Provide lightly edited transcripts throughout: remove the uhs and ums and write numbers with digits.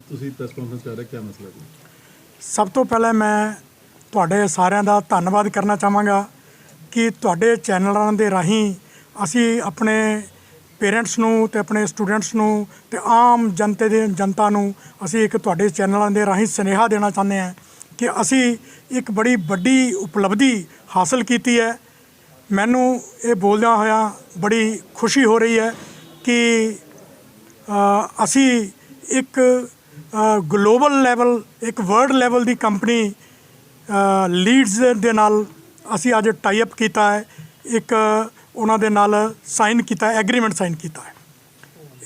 ਤੁਸੀਂ press conference ਕਰ ਰਹੇ, ਕੀ ਮਸਲਾ ਜੀ? ਸਭ ਤੋਂ ਪਹਿਲਾਂ ਮੈਂ ਤੁਹਾਡੇ ਸਾਰਿਆਂ ਦਾ ਧੰਨਵਾਦ ਕਰਨਾ ਚਾਹਾਂਗਾ ਕਿ ਤੁਹਾਡੇ ਚੈਨਲਾਂ ਦੇ ਰਾਹੀਂ ਅਸੀਂ ਆਪਣੇ ਪੇਰੈਂਟਸ ਨੂੰ ਤੇ ਆਪਣੇ ਸਟੂਡੈਂਟਸ ਨੂੰ ਤੇ ਆਮ ਜਨਤਾ ਨੂੰ ਅਸੀਂ ਇੱਕ ਤੁਹਾਡੇ ਚੈਨਲਾਂ ਦੇ ਰਾਹੀਂ ਸੁਨੇਹਾ ਦੇਣਾ ਚਾਹੁੰਦੇ ਹਾਂ ਕਿ ਅਸੀਂ ਇੱਕ ਬੜੀ ਵੱਡੀ ਉਪਲਬਧੀ ਹਾਸਲ ਕੀਤੀ ਹੈ। ਮੈਨੂੰ ਇਹ ਬੋਲਦਿਆਂ ਹੋਇਆ ਬੜੀ ਖੁਸ਼ੀ ਹੋ ਰਹੀ ਹੈ ਕਿ ਅਸੀਂ ਇੱਕ ਗਲੋਬਲ ਲੈਵਲ, ਇੱਕ ਵਰਲਡ ਲੈਵਲ ਦੀ ਕੰਪਨੀ ਲੀਡਸ ਦੇ ਨਾਲ ਅਸੀਂ ਅੱਜ ਟਾਈ ਅਪ ਕੀਤਾ ਹੈ। ਇੱਕ ਉਹਨਾਂ ਦੇ ਨਾਲ ਸਾਈਨ ਕੀਤਾ, ਐਗਰੀਮੈਂਟ ਸਾਈਨ ਕੀਤਾ ਹੈ।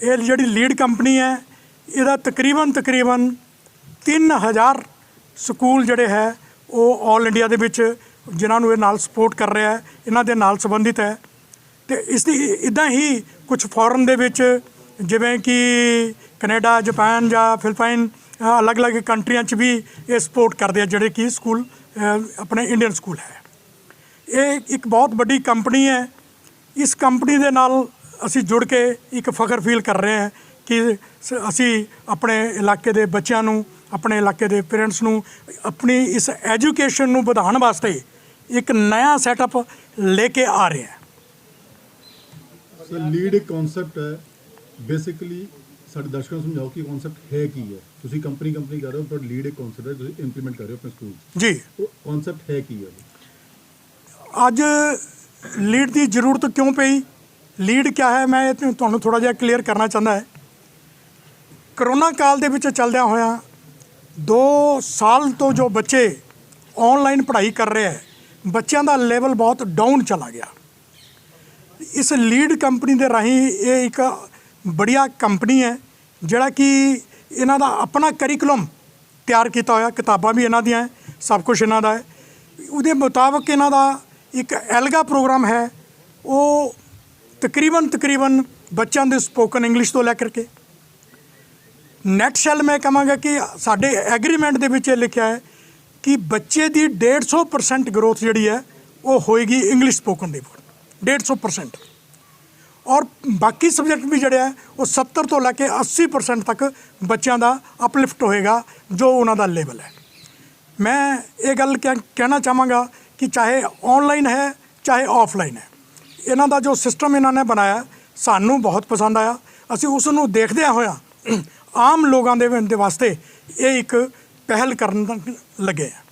ਇਹ ਜਿਹੜੀ ਲੀਡ ਕੰਪਨੀ ਹੈ, ਇਹਦਾ ਤਕਰੀਬਨ 3000 ਸਕੂਲ ਜਿਹੜੇ ਹੈ ਉਹ ਆਲ ਇੰਡੀਆ ਦੇ ਵਿੱਚ ਜਿਨ੍ਹਾਂ ਨੂੰ ਇਹ ਨਾਲ ਸਪੋਰਟ ਕਰ ਰਿਹਾ ਹੈ, ਇਹਨਾਂ ਦੇ ਨਾਲ ਸੰਬੰਧਿਤ ਹੈ। ਅਤੇ ਇਸ ਦੀ ਇੱਦਾਂ ਹੀ ਕੁਝ ਫੋਰਨ ਦੇ ਵਿੱਚ ਜਿਵੇਂ ਕਿ ਕੈਨੇਡਾ, ਜਾਪਾਨ ਜਾਂ ਫਿਲੀਪਾਈਨ ਅਲੱਗ-ਅਲੱਗ ਕੰਟਰੀਆਂ 'ਚ ਵੀ ਇਹ ਸਪੋਰਟ ਕਰਦੇ ਆ ਜਿਹੜੇ ਕਿ ਸਕੂਲ ਆਪਣੇ ਇੰਡੀਅਨ ਸਕੂਲ ਹੈ। ਇਹ ਇੱਕ ਬਹੁਤ ਵੱਡੀ ਕੰਪਨੀ ਹੈ। ਇਸ ਕੰਪਨੀ ਦੇ ਨਾਲ ਅਸੀਂ ਜੁੜ ਕੇ ਇੱਕ ਫਖਰ ਫੀਲ ਕਰ ਰਹੇ ਹਾਂ ਕਿ ਅਸੀਂ ਆਪਣੇ ਇਲਾਕੇ ਦੇ ਬੱਚਿਆਂ ਨੂੰ, ਆਪਣੇ ਇਲਾਕੇ ਦੇ ਪੇਰੈਂਟਸ ਨੂੰ ਆਪਣੀ ਇਸ ਐਜੂਕੇਸ਼ਨ ਨੂੰ ਵਧਾਉਣ ਵਾਸਤੇ ਇੱਕ ਨਵਾਂ ਸੈਟਅਪ ਲੈ ਕੇ ਆ ਰਹੇ ਹਾਂ। ਸਰ, ਲੀਡ ਇੱਕ ਕਨਸੈਪਟ ਹੈ। ਬੇਸਿਕਲੀ ਸਾਡੇ ਦਰਸ਼ਕਾਂ ਨੂੰ ਸਮਝਾਓ ਕਿ ਕਨਸੈਪਟ ਹੈ ਕੀ ਹੈ। ਤੁਸੀਂ ਕੰਪਨੀ ਕਰ ਰਹੇ ਹੋ, ਪਰ ਲੀਡ ਇੱਕ ਕਨਸੈਪਟ ਹੈ, ਤੁਸੀਂ ਇੰਪਲੀਮੈਂਟ ਕਰ ਰਹੇ ਹੋ ਆਪਣੇ ਸਕੂਲ 'ਚ। ਜੀ, ਉਹ ਕਨਸੈਪਟ ਹੈ ਕੀ ਹੈ? ਅੱਜ ਲੀਡ ਦੀ ਜ਼ਰੂਰਤ ਕਿਉਂ ਪਈ, ਲੀਡ ਕਿਆ ਹੈ, ਮੈਂ ਤੁਹਾਨੂੰ ਥੋੜ੍ਹਾ ਜਿਹਾ ਕਲੀਅਰ ਕਰਨਾ ਚਾਹੁੰਦਾ ਹੈ। ਕਰੋਨਾ ਕਾਲ ਦੇ ਵਿੱਚ ਚੱਲਦਿਆਂ ਹੋਇਆਂ 2 ਸਾਲ ਤੋਂ ਜੋ ਬੱਚੇ ਆਨਲਾਈਨ ਪੜ੍ਹਾਈ ਕਰ ਰਹੇ ਹੈ, ਬੱਚਿਆਂ ਦਾ ਲੈਵਲ ਬਹੁਤ ਡਾਊਨ ਚਲਾ ਗਿਆ। ਇਸ ਲੀਡ ਕੰਪਨੀ ਦੇ ਰਾਹੀਂ ਇਹ ਇੱਕ ਬੜੀਆ ਕੰਪਨੀ ਹੈ ਜਿਹੜਾ ਕਿ ਇਹਨਾਂ ਦਾ ਆਪਣਾ ਕਰਿਕੂਲਮ ਤਿਆਰ ਕੀਤਾ ਹੋਇਆ, ਕਿਤਾਬਾਂ ਵੀ ਇਹਨਾਂ ਦੀਆਂ ਹੈ, ਸਭ ਕੁਝ ਇਹਨਾਂ ਦਾ ਹੈ। ਉਹਦੇ ਮੁਤਾਬਕ ਇਹਨਾਂ ਦਾ ਇੱਕ ਐਲਗਾ ਪ੍ਰੋਗਰਾਮ ਹੈ। ਉਹ ਤਕਰੀਬਨ ਬੱਚਿਆਂ ਦੇ ਸਪੋਕਨ ਇੰਗਲਿਸ਼ ਤੋਂ ਲੈ ਕਰਕੇ ਨੈਟ ਸ਼ੈਲ, ਮੈਂ ਕਹਾਂਗਾ ਕਿ ਸਾਡੇ ਐਗਰੀਮੈਂਟ ਦੇ ਵਿੱਚ ਇਹ ਲਿਖਿਆ ਹੈ ਕਿ ਬੱਚੇ ਦੀ 150% ਗਰੋਥ ਜਿਹੜੀ ਹੈ ਉਹ ਹੋਏਗੀ ਇੰਗਲਿਸ਼ ਸਪੋਕਨ ਦੇ ਉੱਪਰ, 150%। ਔਰ ਬਾਕੀ ਸਬਜੈਕਟ ਵੀ ਜਿਹੜੇ ਹੈ ਉਹ 70 ਤੋਂ ਲੈ ਕੇ 80% ਤੱਕ ਬੱਚਿਆਂ ਦਾ ਅਪਲਿਫਟ ਹੋਏਗਾ ਜੋ ਉਹਨਾਂ ਦਾ ਲੈਵਲ ਹੈ। ਮੈਂ ਇਹ ਗੱਲ ਕਹਿਣਾ ਚਾਹਾਂਗਾ ਕਿ ਚਾਹੇ ਆਨਲਾਈਨ ਹੈ ਚਾਹੇ ਆਫਲਾਈਨ ਹੈ, ਇਹਨਾਂ ਦਾ ਜੋ ਸਿਸਟਮ ਇਹਨਾਂ ਨੇ ਬਣਾਇਆ ਸਾਨੂੰ ਬਹੁਤ ਪਸੰਦ ਆਇਆ। ਅਸੀਂ ਉਸ ਨੂੰ ਦੇਖਦਿਆਂ ਹੋਇਆ ਆਮ ਲੋਕਾਂ ਦੇ ਵਾਸਤੇ ਇਹ ਇੱਕ ਪਹਿਲ ਕਰਨ ਲੱਗੇ ਆ।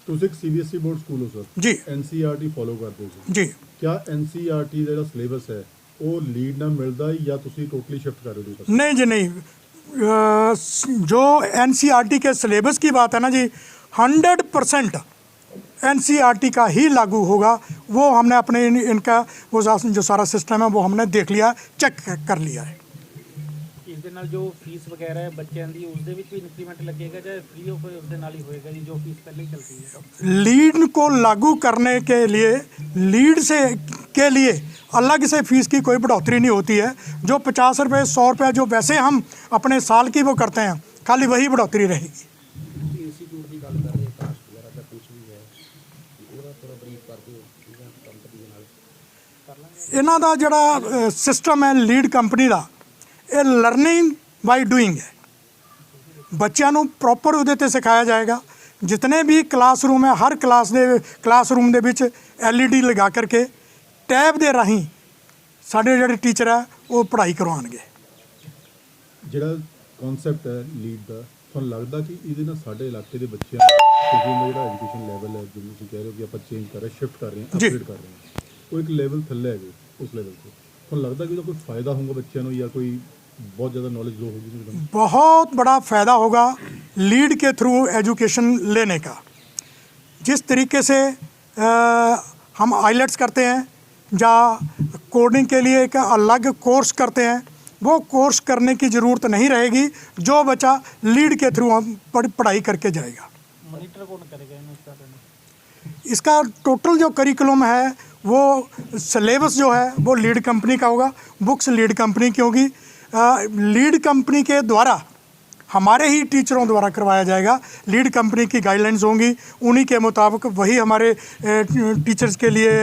ਤੁਸੀਂ ਇੱਕ CBSE ਬੋਰਡ ਸਕੂਲ ਹੋ ਸਰ ਜੀ, NCERT ਫੋਲੋ ਕਰਦੇ ਹੋ ਜੀ। ਕਿਆ NCERT ਦਾ ਜਿਹੜਾ ਸਿਲੇਬਸ ਹੈ ਉਹ ਲੀਡ ਨਾਲ ਮਿਲਦਾ ਹੈ ਜਾਂ ਤੁਸੀਂ ਟੋਟਲੀ शिफ्ट कर रहे हो? नहीं जी, नहीं। जो NCERT के सिलेबस की बात है ना जी, 100% NCERT का ही लागू होगा। वो हमने अपने इनका वो जो सारा सिस्टम है वो हमने देख लिया, चेक कर लिया है। ਇਸ ਦੇ ਨਾਲ ਜੋ ਫੀਸ ਵਗੈਰਾ ਹੈ ਬੱਚਿਆਂ ਦੀ, ਉਸ ਦੇ ਵਿੱਚ ਵੀ ਇੰਕਰੀਮੈਂਟ ਲੱਗੇਗਾ ਜਾਂ ਫ੍ਰੀ ਆਫ ਉਸ ਦੇ ਨਾਲ ਹੀ ਹੋਏਗਾ ਜੀ, ਜੋ ਫੀਸ ਪਹਿਲੇ ही चलती है? लीड को लागू करने के लिए, लीड से के लिए अलग से फीस की कोई बढ़ोतरी नहीं होती है। जो 50 रुपये 100 रुपये जो वैसे हम अपने साल की वो करते हैं, खाली वही बढ़ोतरी रहेगी। इंस्टीट्यूट की गल कर रहे कास्ट वगैरह का कुछ भी है, ਉਹਦਾ ਥੋੜਾ ਬਰੀਫ ਕਰ ਦਿਓ ਕੰਪਨੀ ਦੇ ਨਾਲ। ਇਹਨਾਂ ਦਾ ਜਿਹੜਾ ਸਿਸਟਮ ਹੈ ਲੀਡ ਕੰਪਨੀ ਦਾ, ਇਹ ਲਰਨਿੰਗ ਬਾਈ ਡੂਇੰਗ ਹੈ। ਬੱਚਿਆਂ ਨੂੰ ਪ੍ਰੋਪਰ ਉਹਦੇ 'ਤੇ ਸਿਖਾਇਆ ਜਾਏਗਾ। ਜਿਤਨੇ ਵੀ ਕਲਾਸਰੂਮ ਹੈ, ਹਰ ਕਲਾਸਰੂਮ ਦੇ ਵਿੱਚ LED ਲਗਾ ਕਰਕੇ ਟੈਬ ਦੇ ਰਾਹੀਂ ਸਾਡੇ ਜਿਹੜੇ ਟੀਚਰ ਹੈ ਉਹ ਪੜ੍ਹਾਈ ਕਰਵਾਉਣਗੇ। ਜਿਹੜਾ ਕਨਸੈਪਟ ਹੈ ਲੀਡ ਦਾ, ਤੁਹਾਨੂੰ ਲੱਗਦਾ ਕਿ ਇਹਦੇ ਨਾਲ ਸਾਡੇ ਇਲਾਕੇ ਦੇ ਬੱਚਿਆਂ ਦਾ ਜਿਹੜਾ ਐਜੂਕੇਸ਼ਨ ਲੈਵਲ ਹੈ, ਜਿਵੇਂ ਤੁਸੀਂ ਕਹਿ ਰਹੇ ਹੋ ਕਿ ਆਪਾਂ ਚੇਂਜ ਕਰ ਰਹੇ, ਸ਼ਿਫਟ ਕਰ ਰਹੇ ਹਾਂ, ਅਪਗ੍ਰੇਡ ਕਰ ਰਹੇ ਹਾਂ, ਉਹ ਇੱਕ ਲੈਵਲ ਥੱਲੇ ਹੈਗੇ ਉਸ ਲੈਵਲ 'ਤੇ, ਤੁਹਾਨੂੰ ਲੱਗਦਾ ਕਿ ਉਹਦਾ ਕੋਈ ਫਾਇਦਾ ਹੋਊਗਾ ਬੱਚਿਆਂ ਨੂੰ ਜਾਂ ਕੋਈ बहुत ज़्यादा नॉलेज लो होगी? बहुत बड़ा फ़ायदा होगा लीड के थ्रू एजुकेशन लेने का। जिस तरीके से हम आइलेट्स करते हैं या कोडिंग के लिए एक अलग कोर्स करते हैं, वो कोर्स करने की ज़रूरत नहीं रहेगी। जो बच्चा लीड के थ्रू हम पढ़ाई करके जाएगा। मॉनिटर कौन करेगा इसका टोटल जो करिकुलम है वो सिलेबस जो है वो लीड कंपनी का होगा, बुक्स लीड कंपनी की होगी। लीड कंपनी के द्वारा, हमारे ही टीचरों द्वारा करवाया जाएगा। लीड कंपनी की गाइडलाइंस होंगी, उन्हीं के मुताबिक वही हमारे टीचर्स के लिए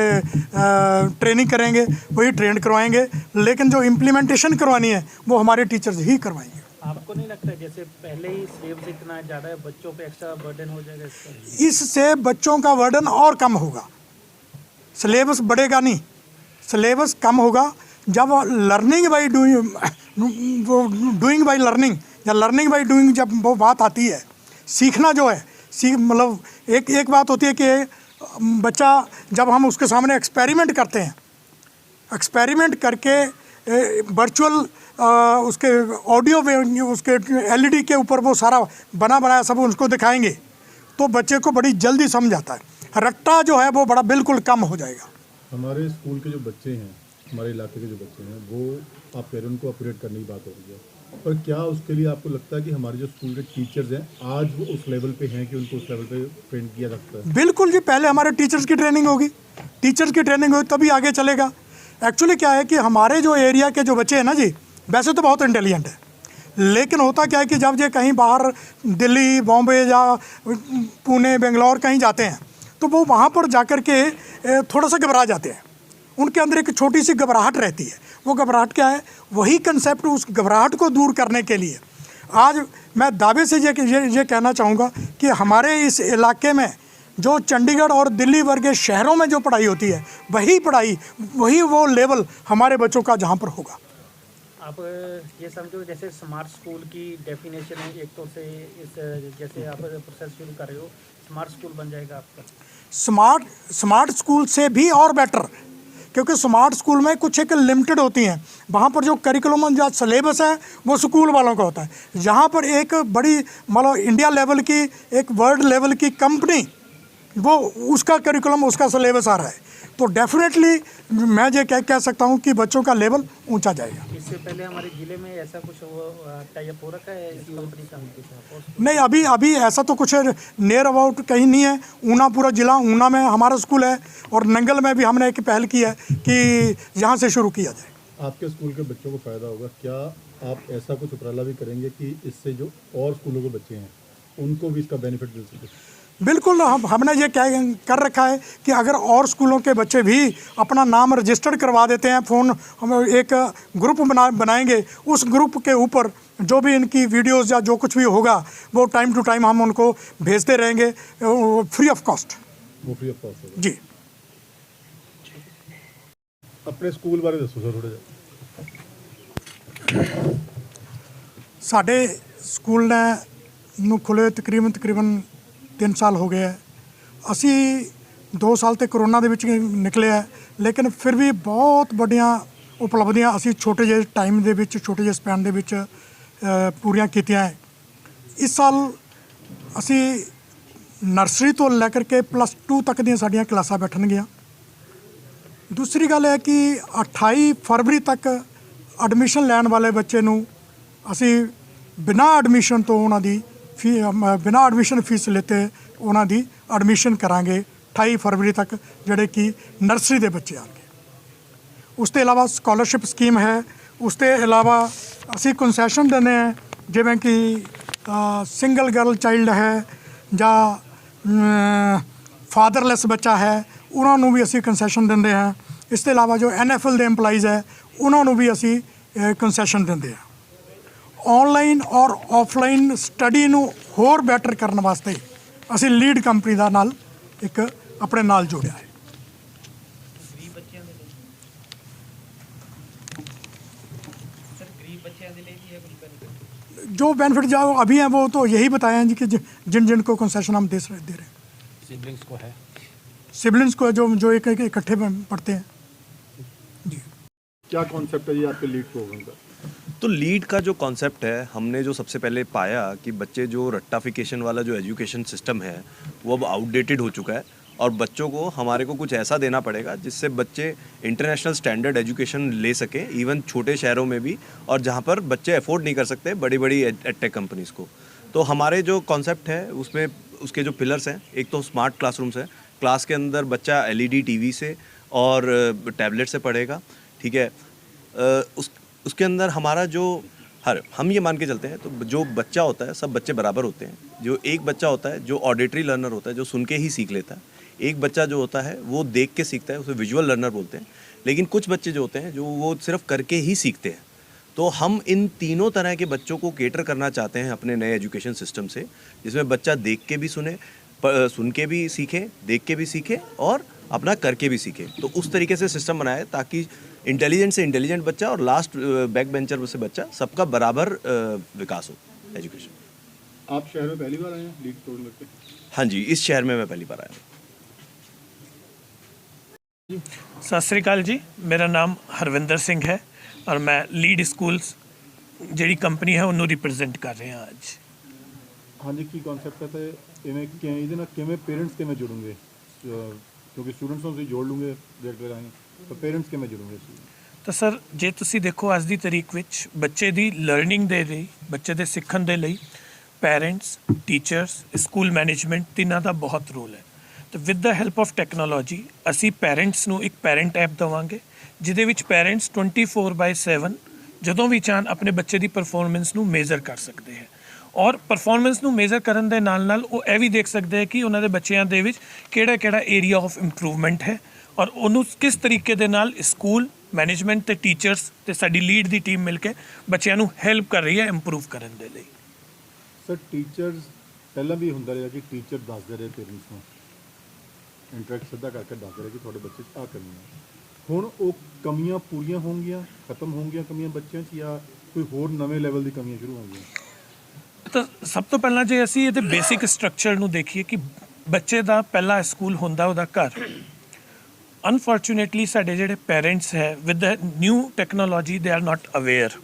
ट्रेनिंग करेंगे, वही ट्रेन करवाएंगे। लेकिन जो इम्प्लीमेंटेशन करवानी है वो हमारे टीचर्स ही करवाएंगे। आपको नहीं लगता है जैसे पहले ही सिलेबस इतना ज़्यादा है, बच्चों पे एक्स्ट्रा बर्डन हो जाएगा इसका? इससे बच्चों का वर्डन और कम होगा, सिलेबस बढ़ेगा नहीं, सिलेबस कम होगा। जब learning by doing by learning या लर्निंग बाई डूइंग जब वो बात आती है, सीखना जो है, मतलब एक बात होती है कि बच्चा जब हम उसके सामने एक्सपेरिमेंट करते हैं, एक्सपेरिमेंट करके वर्चुअल उसके ऑडियो में उसके एलईडी के ऊपर वो सारा बना बनाया सब उसको दिखाएंगे, तो बच्चे को बड़ी जल्दी समझ आता है, रट्टा जो है वो बड़ा बिल्कुल कम हो जाएगा। हमारे स्कूल के जो बच्चे हैं, हमारे इलाके के जो बच्चे हैं, वो आप कह रहे हैं उनको अपग्रेड करने की बात हो रही है, पर क्या उसके लिए आपको लगता है कि हमारे जो स्कूल के टीचर्स हैं आज वो उस लेवल पे हैं कि उनको उस लेवल पे ट्रेन किया जा सकता है? बिल्कुल जी, पहले हमारे टीचर्स की ट्रेनिंग होगी, टीचर्स की ट्रेनिंग होगी तभी आगे चलेगा। एक्चुअली क्या है कि हमारे जो एरिया के जो बच्चे हैं ना जी, वैसे तो बहुत इंटेलिजेंट है, लेकिन होता क्या है कि जब ये कहीं बाहर दिल्ली, बॉम्बे या पुणे, बेंगलोर कहीं जाते हैं, तो वो वहाँ पर जाकर के थोड़ा सा घबरा जाते हैं, उनके अंदर एक छोटी सी घबराहट रहती है। वो घबराहट क्या है, वही कंसेप्ट, उस घबराहट को दूर करने के लिए आज मैं दावे से ये कहना चाहूँगा कि हमारे इस इलाके में जो चंडीगढ़ और दिल्ली वर्गे शहरों में जो पढ़ाई होती है, वही वो लेवल हमारे बच्चों का जहाँ पर होगा। आप ये समझो जैसे स्मार्ट स्कूल की डेफिनेशन है एक तो से, इस जैसे आप प्रोसेस शुरू कर रहे हो, स्मार्ट स्कूल बन जाएगा आपका? स्मार्ट स्कूल से भी और बेटर, क्योंकि स्मार्ट स्कूल में कुछ एक लिमिटेड होती हैं, वहाँ पर जो करिकुलम या सिलेबस है वो स्कूल वालों का होता है। यहाँ पर एक बड़ी मतलब इंडिया लेवल की, एक वर्ल्ड लेवल की कंपनी, वो उसका करिकुलम, उसका सिलेबस आ रहा है, तो डेफिनेटली मैं ये कह सकता हूँ कि बच्चों का लेवल ऊंचा जाएगा। इससे पहले हमारे ज़िले में ऐसा कुछ टाई अप हो रखा है इस कंपनी का? नहीं, अभी ऐसा तो कुछ नियर अबाउट कहीं नहीं है। ऊना पूरा ज़िला, ऊना में हमारा स्कूल है और नंगल में भी हमने एक पहल की है कि यहाँ से शुरू किया जाए। आपके स्कूल के बच्चों को फ़ायदा होगा, क्या आप ऐसा कुछ उपराला भी करेंगे कि इससे जो और स्कूलों के बच्चे हैं उनको भी इसका बेनिफिट मिल सके? बिल्कुल, हमने ये कर रखा है कि अगर और स्कूलों के बच्चे भी अपना नाम रजिस्टर्ड करवा देते हैं, फ़ोन हम एक ग्रुप बनाएंगे, उस ग्रुप के ऊपर जो भी इनकी वीडियोस या जो कुछ भी होगा वो टाइम टू टाइम हम उनको भेजते रहेंगे, फ्री ऑफ कॉस्ट। वो फ्री ऑफ कॉस्ट होगा जी। अपने स्कूल बारे दसो सर थोड़ा जिहा। साढ़े स्कूल ने खुले तकरीबन 3 साल हो गए है। असी 2 साल तो करोना दे विच निकले है, लेकिन फिर भी बहुत बड़ियां उपलब्धियां असी छोटे जे टाइम दे विच, छोटे जे स्पैन दे विच पूरियां कीतियां है। इस साल असी नर्सरी तो लैकर के +2 तक दियां साडियां क्लासां बैठणगियां। दूसरी गल है कि 28 फरवरी तक एडमिशन लैन वाले बच्चे नूं असी बिना एडमिशन तो उन्हां दी बिना एडमिशन फीस लेते उन्हां दी एडमिशन करांगे 28 फरवरी तक, ਜਿਹੜੇ कि नर्सरी ਦੇ ਬੱਚੇ ਆਣਗੇ। ਉਸ ਤੋਂ ਇਲਾਵਾ ਸਕਾਲਰਸ਼ਿਪ ਸਕੀਮ ਹੈ, ਉਸ ਤੋਂ ਇਲਾਵਾ ਅਸੀਂ ਕੰਸੈਸ਼ਨ ਦਿੰਦੇ ਹਾਂ, ਜਿਵੇਂ ਕਿ ਸਿੰਗਲ ਗਰਲ ਚਾਈਲਡ ਹੈ ਜਾਂ ਫਾਦਰਲੈਸ ਬੱਚਾ ਹੈ, ਉਹਨਾਂ ਨੂੰ ਵੀ ਅਸੀਂ ਕੰਸੈਸ਼ਨ ਦਿੰਦੇ ਹਾਂ। ਇਸ ਤੋਂ ਇਲਾਵਾ ਜੋ NFL ਦੇ EMPLOYEES ਹੈ ਉਹਨਾਂ ਨੂੰ ਵੀ ਅਸੀਂ ਕੰਸੈਸ਼ਨ ਦਿੰਦੇ ਹਾਂ। ऑनलाइन और ऑफलाइन स्टडी ਨੂੰ ਹੋਰ ਬੈਟਰ ਕਰਨ ਵਾਸਤੇ ਅਸੀਂ ਲੀਡ ਕੰਪਨੀ ਦਾ ਨਾਲ ਇੱਕ ਆਪਣੇ ਨਾਲ ਜੋੜਿਆ ਹੈ। ਗਰੀਬ ਬੱਚਿਆਂ ਦੇ ਲਈ ਸਰ, ਗਰੀਬ ਬੱਚਿਆਂ ਦੇ ਲਈ ਵੀ ਹੈ ਕੁਝ बेनिफिट? जो बेनिफिट जो अभी हैं वो तो यही बताए हैं जी कि जिन को कंसेशन हम दे रहे हैं। सिबलिंग्स को है, सिबलिंग्स को जो एक इकट्ठे पढ़ते हैं जी। क्या कॉन्सेप्ट है ये आपके लीड प्रोग्राम का? तो लीड का जो कॉन्सेप्ट है, हमने जो सबसे पहले पाया कि बच्चे जो रट्टाफिकेशन वाला जो एजुकेशन सिस्टम है वो अब आउटडेटेड हो चुका है और बच्चों को हमारे को कुछ ऐसा देना पड़ेगा जिससे बच्चे इंटरनेशनल स्टैंडर्ड एजुकेशन ले सकें, इवन छोटे शहरों में भी, और जहाँ पर बच्चे अफोर्ड नहीं कर सकते बड़ी बड़ी एडटेक कंपनीज़ को। तो हमारे जो कॉन्सेप्ट है उसमें उसके जो पिलर्स हैं, एक तो स्मार्ट क्लासरूम्स है, क्लास के अंदर बच्चा LED TV से और टैबलेट से पढ़ेगा, ठीक है। उसके अंदर हमारा जो हम ये मान के चलते हैं, तो जो बच्चा होता है सब बच्चे बराबर होते हैं। जो एक बच्चा होता है जो ऑडिटरी लर्नर होता है, जो सुन के ही सीख लेता है। एक बच्चा जो होता है वो देख के सीखता है, उसे विजुअल लर्नर बोलते हैं। लेकिन कुछ बच्चे जो होते हैं जो वो सिर्फ करके ही सीखते हैं। तो हम इन तीनों तरह के बच्चों को केटर करना चाहते हैं अपने नए एजुकेशन सिस्टम से, जिसमें बच्चा देख के भी सुने, सुन के भी सीखे, देख के भी सीखे और अपना करके भी सीखे। तो उस तरीके से सिस्टम बनाए ताकि इंटेलिजेंट से इंटेलिजेंट बच्चा और लास्ट बैक बेंचर से बच्चा सबका बराबर विकास हो एजुकेशन। आप शहर में पहली बार आए हैं लीड तोड़ करके? हाँ जी, इस शहर में मैं पहली बार आया हूँ। ਸਤਿ ਸ੍ਰੀ ਅਕਾਲ ਜੀ, ਮੇਰਾ ਨਾਮ ਹਰਵਿੰਦਰ ਸਿੰਘ ਹੈ ਔਰ ਮੈਂ ਲੀਡ ਸਕੂਲਸ ਜਿਹੜੀ ਕੰਪਨੀ ਹੈ ਉਹਨੂੰ ਰਿਪਰੈਜ਼ੈਂਟ ਕਰ ਰਿਹਾ ਅੱਜ। ਹਾਂਜੀ, ਕੀ ਕਨਸੈਪਟ ਹੈ ਤੇ ਇਹਦੇ ਨਾਲ ਕਿਵੇਂ ਪੇਰੈਂਟਸ ਕਿਵੇਂ ਜੁੜੂਗੇ? ਕਿਉਂਕਿ ਸਟੂਡੈਂਟਸ ਨੂੰ ਤੁਸੀਂ ਜੋੜ ਲੂਗੇ ਡਾਇਰੈਕਟਰ ਰਾਹੀਂ, ਤਾਂ ਪੇਰੈਂਟਸ ਕਿਵੇਂ ਜੁੜੂਗੇ ਇਸ ਚੀਜ਼? ਤਾਂ ਸਰ ਜੇ ਤੁਸੀਂ ਦੇਖੋ ਅੱਜ ਦੀ ਤਾਰੀਖ ਵਿੱਚ ਬੱਚੇ ਦੀ ਲਰਨਿੰਗ ਦੇ ਲਈ, ਬੱਚੇ ਦੇ ਸਿੱਖਣ ਦੇ ਲਈ ਪੈਰੈਂਟਸ, ਟੀਚਰਸ, ਸਕੂਲ ਮੈਨੇਜਮੈਂਟ ਤਿੰਨਾਂ ਦਾ ਬਹੁਤ ਰੋਲ ਹੈ। ਤਾਂ with the help of technology ਅਸੀਂ ਪੈਰੈਂਟਸ ਨੂੰ ਇੱਕ ਪੈਰੈਂਟ ਐਪ ਦੇਵਾਂਗੇ ਜਿਹਦੇ ਵਿੱਚ ਪੈਰੈਂਟਸ 24/7 ਜਦੋਂ ਵੀ ਚਾਹਣ ਆਪਣੇ ਬੱਚੇ ਦੀ ਪਰਫਾਰਮੈਂਸ ਨੂੰ ਮੇਜ਼ਰ ਕਰ ਸਕਦੇ ਹੈ ਔਰ ਪਰਫਾਰਮੈਂਸ ਨੂੰ ਮੇਜ਼ਰ ਕਰਨ ਦੇ ਨਾਲ ਨਾਲ ਉਹ ਇਹ ਵੀ ਦੇਖ ਸਕਦੇ ਹੈ ਕਿ ਉਹਨਾਂ ਦੇ ਬੱਚਿਆਂ ਦੇ ਵਿੱਚ ਕਿਹੜਾ ਏਰੀਆ ਆਫ ਇੰਪਰੂਵਮੈਂਟ ਹੈ ਔਰ ਉਹਨੂੰ ਕਿਸ ਤਰੀਕੇ ਦੇ ਨਾਲ ਸਕੂਲ ਮੈਨੇਜਮੈਂਟ ਤੇ ਟੀਚਰਸ ਤੇ ਸਾਡੀ ਲੀਡ ਦੀ ਟੀਮ ਮਿਲ ਕੇ ਬੱਚਿਆਂ ਨੂੰ ਹੈਲਪ ਕਰ ਰਹੀ ਹੈ ਇੰਪਰੂਵ ਕਰਨ ਦੇ ਲਈ। ਸਰ ਟੀਚਰਸ ਪਹਿਲਾਂ ਵੀ ਹੁੰਦਾ ਰਿਹਾ ਕਿ ਟੀਚਰ ਦੱਸਦੇ ਰਹੇ ਪੇਰੈਂਟਸ ਨੂੰ, ਇੰਟਰੈਕਟ ਸਿੱਧਾ ਕਰਕੇ ਦੱਸਦੇ ਰਹੇ ਕਿ ਤੁਹਾਡੇ ਬੱਚੇ 'ਚ ਆਹ ਕਮੀਆਂ ਨੇ। ਹੁਣ ਉਹ ਕਮੀਆਂ ਪੂਰੀਆਂ ਹੋਣਗੀਆਂ, ਖਤਮ ਹੋਣਗੀਆਂ ਕਮੀਆਂ ਬੱਚਿਆਂ 'ਚ, ਜਾਂ ਕੋਈ ਹੋਰ ਨਵੇਂ ਲੈਵਲ ਦੀ ਕਮੀਆਂ ਸ਼ੁਰੂ ਹੋਣਗੀਆਂ? ਤਾਂ ਸਭ ਤੋਂ ਪਹਿਲਾਂ ਜੇ ਅਸੀਂ ਇਹਦੇ ਬੇਸਿਕ ਸਟਰਕਚਰ ਨੂੰ ਦੇਖੀਏ ਕਿ ਬੱਚੇ ਦਾ ਪਹਿਲਾ ਸਕੂਲ ਹੁੰਦਾ ਉਹਦਾ ਘਰ। ਅਨਫੋਰਚੂਨੇਟਲੀ ਸਾਡੇ ਜਿਹੜੇ ਪੈਰੈਂਟਸ ਹੈ with the new technology they are not aware.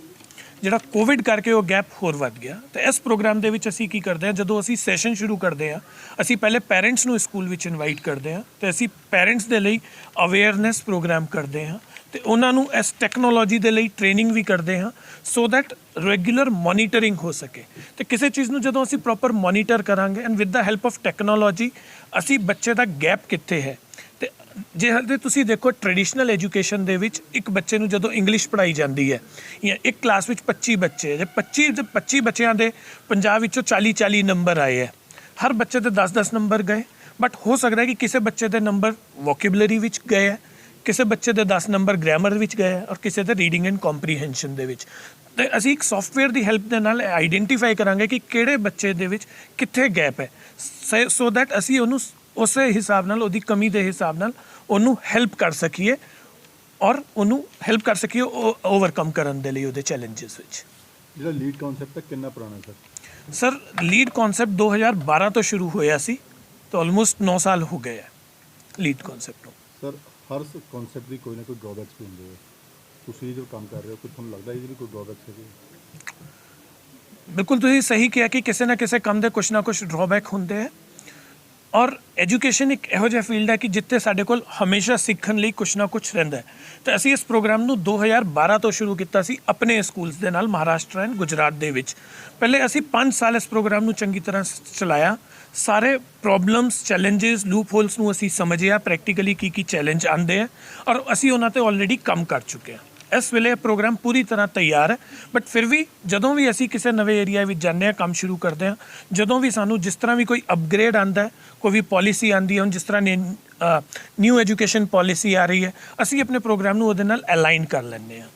ਜਿਹੜਾ ਕੋਵਿਡ ਕਰਕੇ ਉਹ ਗੈਪ ਹੋਰ ਵੱਧ ਗਿਆ। ਤਾਂ ਇਸ ਪ੍ਰੋਗਰਾਮ ਦੇ ਵਿੱਚ ਅਸੀਂ ਕੀ ਕਰਦੇ ਹਾਂ, ਜਦੋਂ ਅਸੀਂ ਸੈਸ਼ਨ ਸ਼ੁਰੂ ਕਰਦੇ ਹਾਂ ਅਸੀਂ ਪਹਿਲੇ ਪੈਰੈਂਟਸ ਨੂੰ ਸਕੂਲ ਵਿੱਚ ਇਨਵਾਈਟ ਕਰਦੇ ਹਾਂ ਅਤੇ ਅਸੀਂ ਪੈਰੈਂਟਸ ਦੇ ਲਈ ਅਵੇਅਰਨੈਸ ਪ੍ਰੋਗਰਾਮ ਕਰਦੇ ਹਾਂ ਅਤੇ ਉਹਨਾਂ ਨੂੰ ਇਸ ਟੈਕਨੋਲੋਜੀ ਦੇ ਲਈ ਟ੍ਰੇਨਿੰਗ ਵੀ ਕਰਦੇ ਹਾਂ ਸੋ ਦੈਟ ਰੈਗੂਲਰ ਮੋਨੀਟਰਿੰਗ ਹੋ ਸਕੇ। ਅਤੇ ਕਿਸੇ ਚੀਜ਼ ਨੂੰ ਜਦੋਂ ਅਸੀਂ ਪ੍ਰੋਪਰ ਮੋਨੀਟਰ ਕਰਾਂਗੇ and with the help of technology ਅਸੀਂ ਬੱਚੇ ਦਾ ਗੈਪ ਕਿੱਥੇ ਹੈ। ਅਤੇ ਜੇ ਹਲੇ ਤੁਸੀਂ ਦੇਖੋ ਟ੍ਰੈਡੀਸ਼ਨਲ ਐਜੂਕੇਸ਼ਨ ਦੇ ਵਿੱਚ ਇੱਕ ਬੱਚੇ ਨੂੰ ਜਦੋਂ ਇੰਗਲਿਸ਼ ਪੜ੍ਹਾਈ ਜਾਂਦੀ ਹੈ ਜਾਂ ਇੱਕ ਕਲਾਸ ਵਿੱਚ 25 ਬੱਚੇ, ਜੇ 25 ਬੱਚਿਆਂ ਦੇ 50 ਵਿੱਚੋਂ 40 ਨੰਬਰ ਆਏ ਹੈ, ਹਰ ਬੱਚੇ ਦੇ 10 ਨੰਬਰ ਗਏ, ਬਟ ਹੋ ਸਕਦਾ ਹੈ ਕਿ ਕਿਸੇ ਬੱਚੇ ਦੇ ਨੰਬਰ ਵੋਕੈਬਲਰੀ ਵਿੱਚ ਗਏ ਹੈ, ਕਿਸੇ ਬੱਚੇ ਦੇ 10 ਨੰਬਰ ਗ੍ਰਾਮਰ ਵਿੱਚ ਗਏ ਹੈ ਔਰ ਕਿਸੇ ਦੇ ਰੀਡਿੰਗ ਐਂਡ ਕੰਪਰੀਹੈਂਸ਼ਨ ਦੇ ਵਿੱਚ। ਅਤੇ ਅਸੀਂ ਇੱਕ ਸੌਫਟਵੇਅਰ ਦੀ ਹੈਲਪ ਦੇ ਨਾਲ ਆਈਡੈਂਟੀਫਾਈ ਕਰਾਂਗੇ ਕਿ ਕਿਹੜੇ ਬੱਚੇ ਦੇ ਵਿੱਚ ਕਿੱਥੇ ਗੈਪ ਹੈ ਸੋ ਦੈਟ ਅਸੀਂ ਉਹਨੂੰ ਉਸੇ ਹਿਸਾਬ ਨਾਲ ਉਹਦੀ ਕਮੀ ਦੇ ਹਿਸਾਬ ਨਾਲ ਉਹਨੂੰ ਹੈਲਪ ਕਰ ਸਕੀਏ ਔਰ ਉਹਨੂੰ ਹੈਲਪ ਕਰ ਸਕੀਏ ਓਵਰਕਮ ਕਰਨ ਦੇ ਲਈ ਉਹਦੇ ਚੈਲੰਜਸ ਵਿੱਚ। ਜਿਹੜਾ ਲੀਡ ਕਨਸੈਪਟ ਹੈ ਕਿੰਨਾ ਪੁਰਾਣਾ ਸਰ? ਸਰ ਲੀਡ ਕਨਸੈਪਟ 2012 ਤੋਂ ਸ਼ੁਰੂ ਹੋਇਆ ਸੀ ਤਾਂ ਆਲਮੋਸਟ 9 ਸਾਲ ਹੋ ਗਏ ਹੈ ਲੀਡ ਕਨਸੈਪਟ ਨੂੰ। ਸਰ ਹਰ ਕਨਸੈਪਟ ਦੀ ਕੋਈ ਨਾ ਕੋਈ ਡਰਾਬੈਕਸ ਵੀ ਹੁੰਦੇ ਹੈ, ਤੁਸੀਂ ਜੋ ਕੰਮ ਕਰ ਰਹੇ ਹੋ ਕੁਝ ਤੁਹਾਨੂੰ ਲੱਗਦਾ ਇਹਦੇ ਵੀ ਕੋਈ ਡਰਾਬੈਕਸ ਹੈਗੇ? ਬਿਲਕੁਲ ਤੁਸੀਂ ਸਹੀ ਕਿਹਾ ਕਿ ਕਿਸੇ ਨਾ ਕਿਸੇ ਕੰਮ ਦੇ ਕੁਛ ਨਾ ਕੁਛ ਡਰਾਬੈਕ ਹੁੰਦੇ ਹੈ ਔਰ ਐਜੂਕੇਸ਼ਨ ਇੱਕ ਇਹੋ ਜਿਹਾ ਫੀਲਡ ਹੈ ਕਿ ਜਿੱਥੇ ਸਾਡੇ ਕੋਲ ਹਮੇਸ਼ਾ ਸਿੱਖਣ ਲਈ ਕੁਛ ਨਾ ਕੁਛ ਰਹਿੰਦਾ ਹੈ। ਤਾਂ ਅਸੀਂ ਇਸ ਪ੍ਰੋਗਰਾਮ ਨੂੰ 2012 ਤੋਂ ਸ਼ੁਰੂ ਕੀਤਾ ਸੀ ਆਪਣੇ ਸਕੂਲਸ ਦੇ ਨਾਲ ਮਹਾਰਾਸ਼ਟਰ ਐਂਡ ਗੁਜਰਾਤ ਦੇ ਵਿੱਚ। ਪਹਿਲੇ ਅਸੀਂ 5 ਸਾਲ ਇਸ ਪ੍ਰੋਗਰਾਮ ਨੂੰ ਚੰਗੀ ਤਰ੍ਹਾਂ ਚਲਾਇਆ, ਸਾਰੇ ਪ੍ਰੋਬਲਮਸ, ਚੈਲੰਜਸ, ਲੂਪ ਹੋਲਸ ਨੂੰ ਅਸੀਂ ਸਮਝਿਆ, ਪ੍ਰੈਕਟੀਕਲੀ ਕੀ ਚੈਲੰਜ ਆਉਂਦੇ ਹੈ ਔਰ ਅਸੀਂ ਉਹਨਾਂ 'ਤੇ ਆਲਰੇਡੀ ਕੰਮ ਕਰ ਚੁੱਕੇ ਹਾਂ। ਇਸ ਵੇਲੇ ਇਹ ਪ੍ਰੋਗਰਾਮ ਪੂਰੀ ਤਰ੍ਹਾਂ ਤਿਆਰ ਹੈ, ਬਟ ਫਿਰ ਵੀ ਜਦੋਂ ਵੀ ਅਸੀਂ ਕਿਸੇ ਨਵੇਂ ਏਰੀਆ ਵਿੱਚ ਜਾਂਦੇ ਹਾਂ, ਕੰਮ ਸ਼ੁਰੂ ਕਰਦੇ ਹਾਂ, ਜਦੋਂ ਵੀ ਸਾਨੂੰ ਜਿਸ ਤਰ੍ਹਾਂ ਵੀ ਕੋਈ ਅਪਗ੍ਰੇਡ ਆਉਂਦਾ ਹੈ, ਕੋਈ ਵੀ ਪਾਲਿਸੀ ਆਉਂਦੀ ਹੈ, ਹੁਣ ਜਿਸ ਤਰ੍ਹਾਂ ਨਿਊ ਐਜੂਕੇਸ਼ਨ ਪਾਲਿਸੀ ਆ ਰਹੀ ਹੈ, ਅਸੀਂ ਆਪਣੇ ਪ੍ਰੋਗਰਾਮ ਨੂੰ ਉਹਦੇ ਨਾਲ ਅਲਾਈਨ ਕਰ ਲੈਂਦੇ ਹਾਂ।